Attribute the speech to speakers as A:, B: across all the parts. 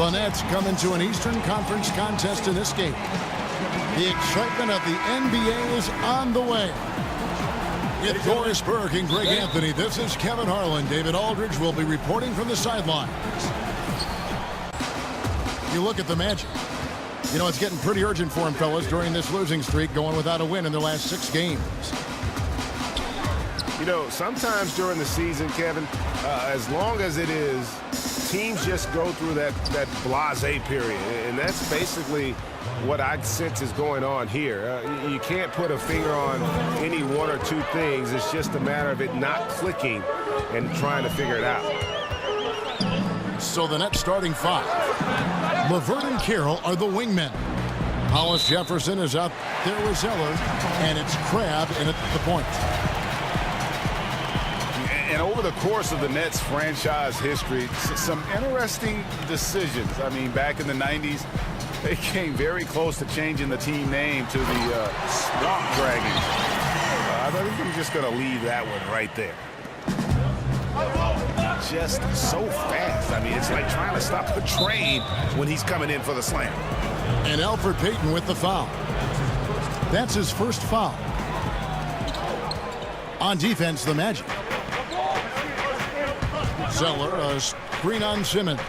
A: The Nets come into an Eastern Conference contest in this game. The excitement of the NBA is on the way. With Doris Burke and Greg Anthony, this is Kevin Harlan. David Aldridge will be reporting from the sidelines. You look at the Magic. You know, it's getting pretty urgent for them, fellas, during this losing streak, going without a win in their last 6 games.
B: You know, sometimes during the season, Kevin, as long as it is, teams just go through that blasé period. And that's basically what I sense is going on here. You can't put a finger on any one or two things. It's just a matter of it not clicking and trying to figure it out.
A: So the Nets starting 5. LeVert and Carroll are the wingmen. Hollis Jefferson is out there with Zeller, and it's Crabbe in at the point.
C: And over the course of the Nets franchise history, some interesting decisions. I mean, back in the 90s, they came very close to changing the team name to the Swamp Dragons. I think I'm just going to leave that one right there. Just so fast. I mean, it's like trying to stop a train when he's coming in for the slam.
A: And Elfrid Payton with the foul. That's his first foul. On defense, the Magic. Zeller, a screen on Simmons.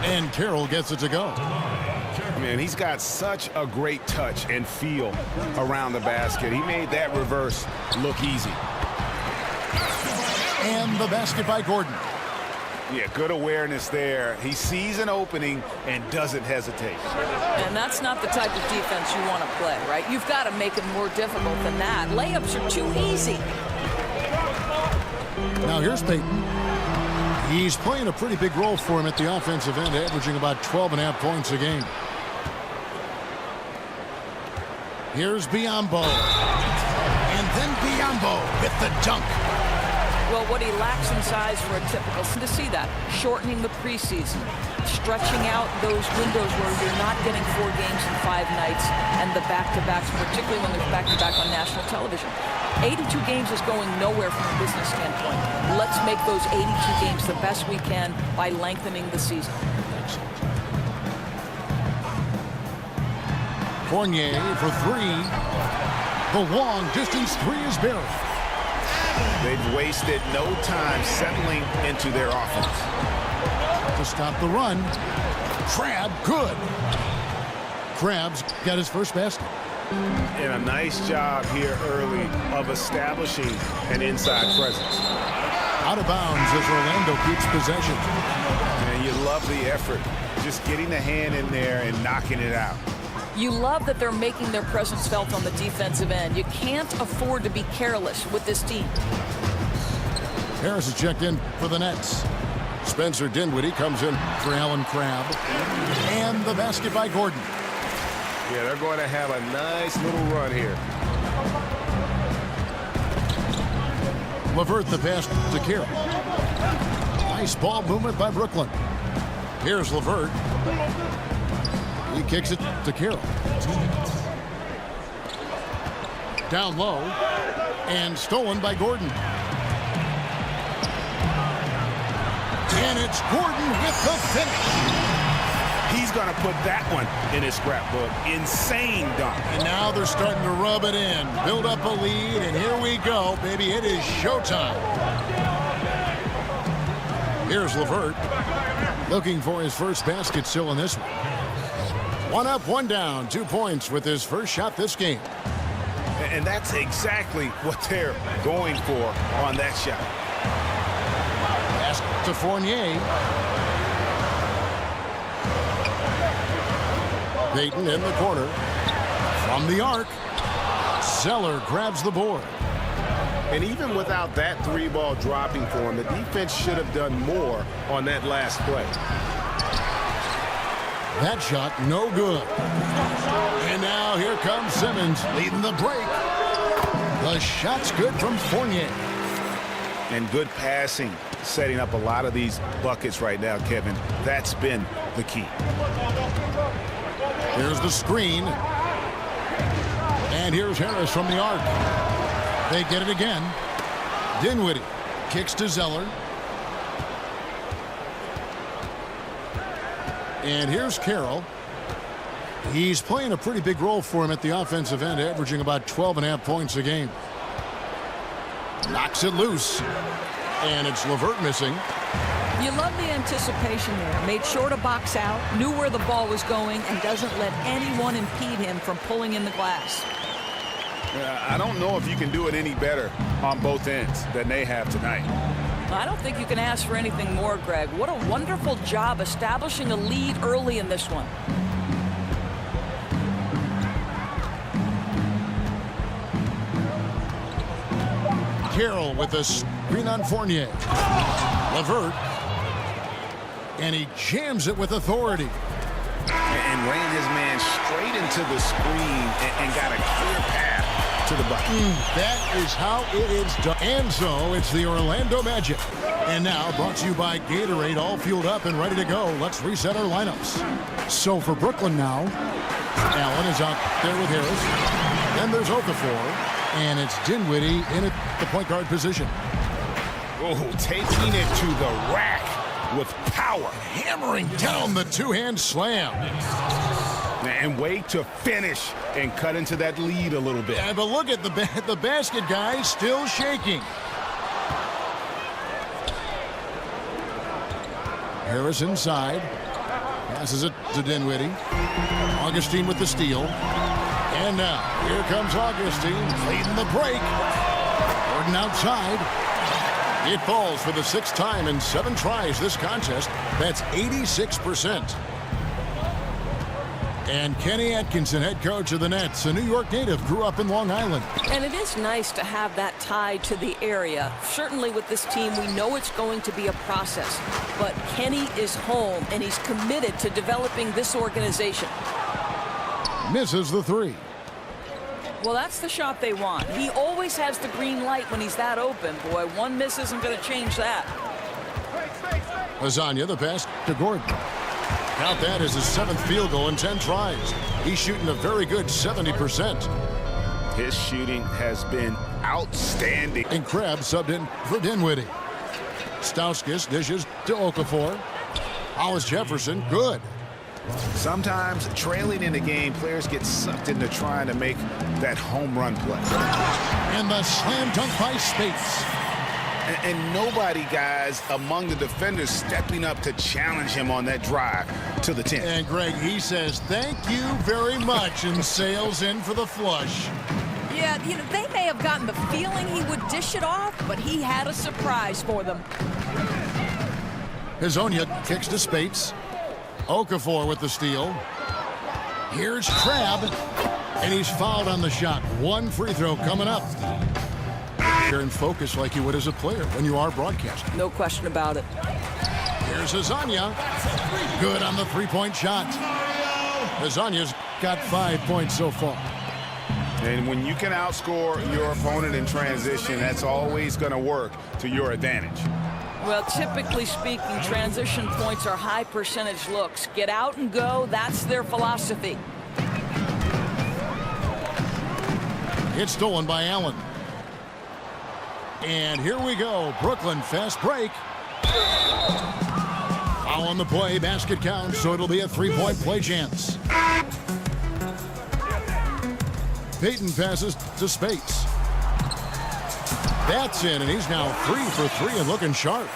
A: And Carroll gets it to go.
C: Man, he's got such a great touch and feel around the basket. He made that reverse look easy.
A: And the basket by Gordon.
C: Yeah, good awareness there. He sees an opening and doesn't hesitate.
D: And that's not the type of defense you want to play, right? You've got to make it more difficult than that. Layups are too easy.
A: Now here's Payton. He's playing a pretty big role for him at the offensive end, averaging about 12.5 points a game. Here's Biyombo. And then Biyombo with the dunk.
D: Well, what he lacks in size for a typical, to see that, shortening the preseason, stretching out those windows where you're not getting 4 games in 5 nights, and the back-to-backs, particularly when there's back-to-back on national television. 82 games is going nowhere from a business standpoint. Let's make those 82 games the best we can by lengthening the season.
A: Fournier for 3. The long distance 3 is buried.
C: They've wasted no time settling into their offense.
A: To stop the run, Crabbe, good. Crabbe's got his first basket.
B: And a nice job here early of establishing an inside presence.
A: Out of bounds as Orlando keeps possession.
C: And you love the effort, just getting the hand in there and knocking it out.
D: You love that they're making their presence felt on the defensive end. You can't afford to be careless with this team.
A: Harris is checked in for the Nets. Spencer Dinwiddie comes in for Allen Crabbe. And the basket by Gordon.
B: Yeah, they're going to have a nice little run here.
A: LeVert the pass to Carroll. Nice ball movement by Brooklyn. Here's LeVert. He kicks it to Carroll. Down low. And stolen by Gordon. And it's Gordon with the finish.
C: He's going to put that one in his scrapbook. Insane dunk.
A: And now they're starting to rub it in. Build up a lead, and here we go, baby. It is showtime. Here's LeVert. Looking for his first basket still in this one. 1 up, 1 down. 2 points with his first shot this game.
C: And that's exactly what they're going for on that shot.
A: Pass to Fournier. Payton in the corner. From the arc. Zeller grabs the board.
B: And even without that 3-ball dropping for him, the defense should have done more on that last play.
A: That shot, no good. And now here comes Simmons leading the break. The shot's good from Fournier.
C: And good passing, setting up a lot of these buckets right now, Kevin. That's been the key.
A: Here's the screen. And here's Harris from the arc. They get it again. Dinwiddie kicks to Zeller. And here's Carroll. He's playing a pretty big role for him at the offensive end, averaging about 12.5 points a game. Knocks it loose. And it's LeVert missing.
D: You love the anticipation there. Made sure to box out, knew where the ball was going, and doesn't let anyone impede him from pulling in the glass.
C: I don't know if you can do it any better on both ends than they have tonight.
D: I don't think you can ask for anything more, Greg. What a wonderful job establishing a lead early in this one.
A: Carroll with a screen on Fournier. LeVert. And he jams it with authority.
C: And ran his man straight into the screen and got a clear path to the bucket.
A: That is how it is done. And so it's the Orlando Magic. And now brought to you by Gatorade, all fueled up and ready to go. Let's reset our lineups. So for Brooklyn now, Allen is out there with Harris. Then there's Okafor. And it's Dinwiddie in at the point guard position.
B: Oh, taking it to the rack with power.
A: Hammering down the two-hand slam.
B: And wait to finish and cut into that lead a little bit.
A: Yeah, but look at the basket guy still shaking. Harris inside. Passes it to Dinwiddie. Augustine with the steal. And now, here comes Augustine leading the break. Gordon outside. It falls for the 6th time in 7 tries this contest. That's 86%. And Kenny Atkinson, head coach of the Nets, a New York native, grew up in Long Island.
D: And it is nice to have that tie to the area. Certainly with this team, we know it's going to be a process. But Kenny is home, and he's committed to developing this organization.
A: Misses the 3.
D: Well, that's the shot they want. He always has the green light when he's that open. Boy, one miss isn't going to change that.
A: Lasagna, the pass to Gordon. Count that as his 7th field goal in 10 tries. He's shooting a very good 70%.
B: His shooting has been outstanding.
A: And Krabs subbed in for Dinwiddie. Stauskas dishes to Okafor. Hollis Jefferson, good.
C: Sometimes trailing in the game, players get sucked into trying to make that home run play.
A: And the slam dunk by Spates.
C: And nobody, guys, among the defenders stepping up to challenge him on that drive to the 10.
A: And Greg, he says, thank you very much, and sails in for the flush.
D: Yeah, they may have gotten the feeling he would dish it off, but he had a surprise for them.
A: Hezonja kicks to Spates. Okafor with the steal. Here's Crabbe, and he's fouled on the shot. 1 free throw coming up. You're in focus like you would as a player when you are broadcasting.
D: No question about it.
A: Here's Hezonja. Good on the 3-point shot. Hezonja's got 5 points so far.
C: And when you can outscore your opponent in transition, that's always going to work to your advantage.
D: Well, typically speaking, transition points are high percentage looks. Get out and go, that's their philosophy.
A: It's stolen by Allen. And here we go. Brooklyn fast break. Foul on the play. Basket counts, so it'll be a 3-point play chance. Payton passes to Spates. That's in, and he's now 3 for 3 and looking sharp.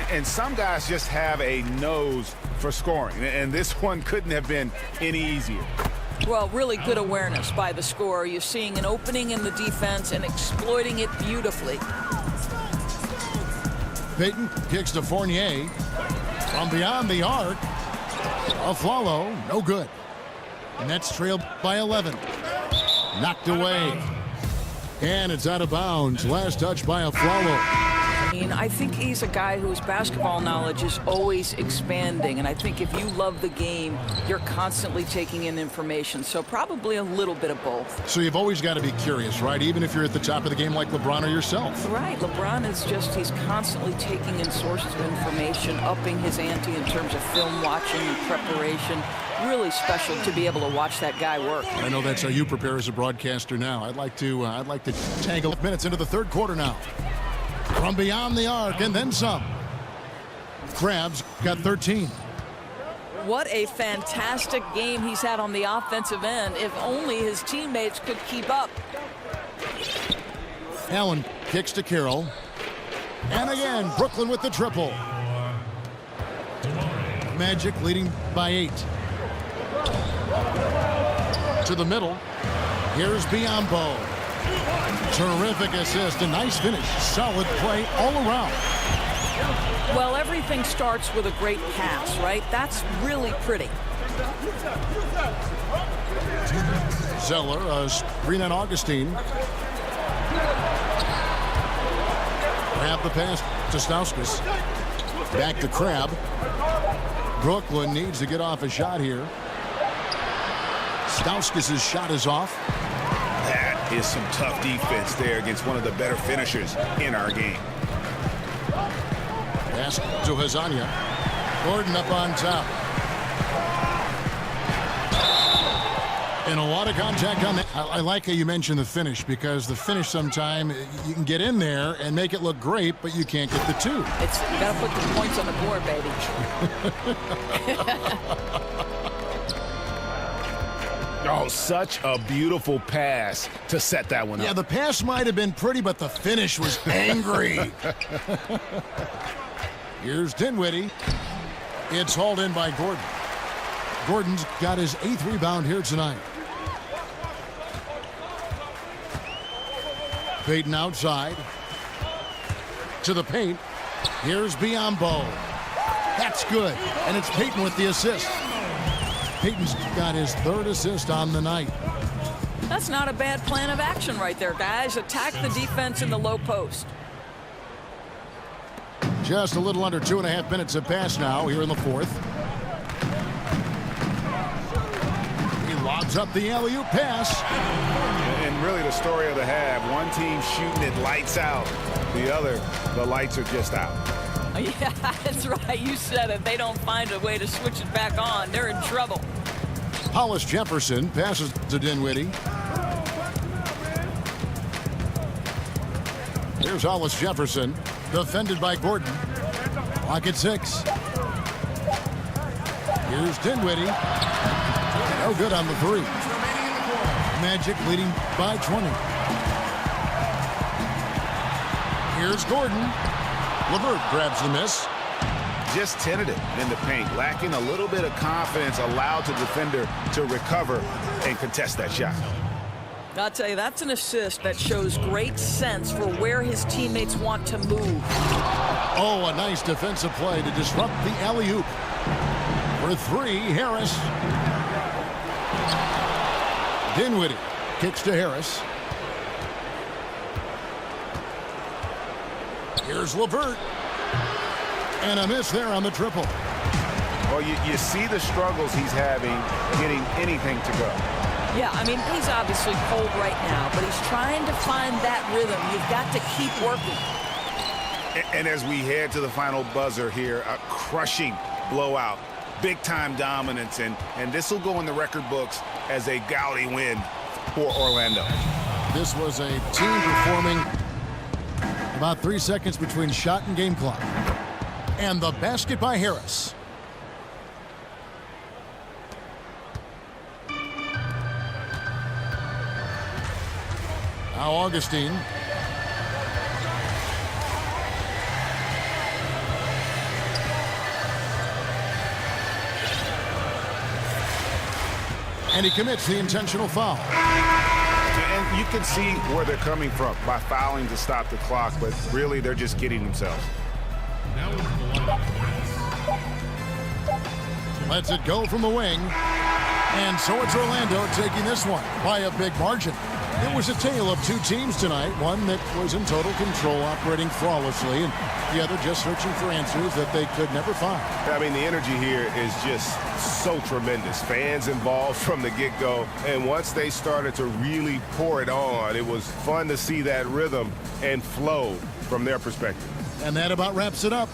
C: And some guys just have a nose for scoring, and this one couldn't have been any easier.
D: Well, really good awareness by the scorer. You're seeing an opening in the defense and exploiting it beautifully.
A: Payton kicks to Fournier. From beyond the arc. Afflalo, no good. Nets trailed by 11. Knocked away. And it's out of bounds. Last touch by Afflalo.
D: I think he's a guy whose basketball knowledge is always expanding, and I think if you love the game, you're constantly taking in information, so probably a little bit of both.
A: So you've always got to be curious, right? Even if you're at the top of the game like LeBron or yourself.
D: Right. LeBron is just, he's constantly taking in sources of information, upping his ante in terms of film watching and preparation. Really special to be able to watch that guy work.
A: I know that's how you prepare as a broadcaster now. I'd like to tangle minutes into the 3rd quarter now. From beyond the arc and then some. Krabs got 13.
D: What a fantastic game he's had on the offensive end. If only his teammates could keep up.
A: Allen kicks to Carroll. And again, Brooklyn with the triple. Magic leading by 8. To the middle. Here's Biyombo. Terrific assist, a nice finish. Solid play all around.
D: Well, everything starts with a great pass, right? That's really pretty.
A: Zeller, screen on Augustine. Grab the pass to Stauskas. Back to Crabbe. Brooklyn needs to get off a shot here. Stauskas' shot is off.
C: That is some tough defense there against one of the better finishers in our game.
A: Pass to Hezonja. Gordon up on top. And a lot of contact on that. I like how you mentioned the finish, because the finish sometime you can get in there and make it look great, but you can't get the two.
D: You got to put the points on the board, baby.
B: Oh, such a beautiful pass to set that one up.
A: Yeah, the pass might have been pretty, but the finish was angry. Here's Dinwiddie. It's hauled in by Gordon. Gordon's got his 8th rebound here tonight. Payton outside. To the paint. Here's Biyombo. That's good. And it's Payton with the assist. Payton's got his 3rd assist on the night.
D: That's not a bad plan of action right there, guys. Attack the defense in the low post.
A: Just a little under 2.5 minutes have passed now here in the 4th. He lobs up the alley-oop pass.
C: And really the story of the half, one team shooting it lights out, the other, the lights are just out.
D: Yeah, that's right. You said it. They don't find a way to switch it back on. They're in trouble.
A: Hollis Jefferson passes to Dinwiddie. Here's Hollis Jefferson, defended by Gordon. Lock at 6. Here's Dinwiddie. No good on the 3. Magic leading by 20. Here's Gordon. LeVert grabs the miss.
C: Just tentative in the paint, lacking a little bit of confidence, allowed the defender to recover and contest that shot.
D: I'll tell you, that's an assist that shows great sense for where his teammates want to move.
A: Oh, a nice defensive play to disrupt the alley-oop. For 3, Harris. Dinwiddie kicks to Harris. Here's LeVert. And a miss there on the triple.
C: Well, you see the struggles he's having getting anything to go.
D: Yeah, I mean, he's obviously cold right now, but he's trying to find that rhythm. You've got to keep working.
C: And as we head to the final buzzer here, a crushing blowout, big-time dominance, and this will go in the record books as a gaudy win for Orlando.
A: This was a team performing about 3 seconds between shot and game clock. And the basket by Harris. Now Augustine. And he commits the intentional foul.
C: And you can see where they're coming from by fouling to stop the clock, but really they're just kidding themselves.
A: Lets it go from the wing. And so it's Orlando taking this one by a big margin. It was a tale of 2 teams tonight, one that was in total control, operating flawlessly, and the other just searching for answers that they could never find.
B: I mean, the energy here is just so tremendous. Fans involved from the get-go, and once they started to really pour it on, it was fun to see that rhythm and flow from their perspective.
A: And that about wraps it up.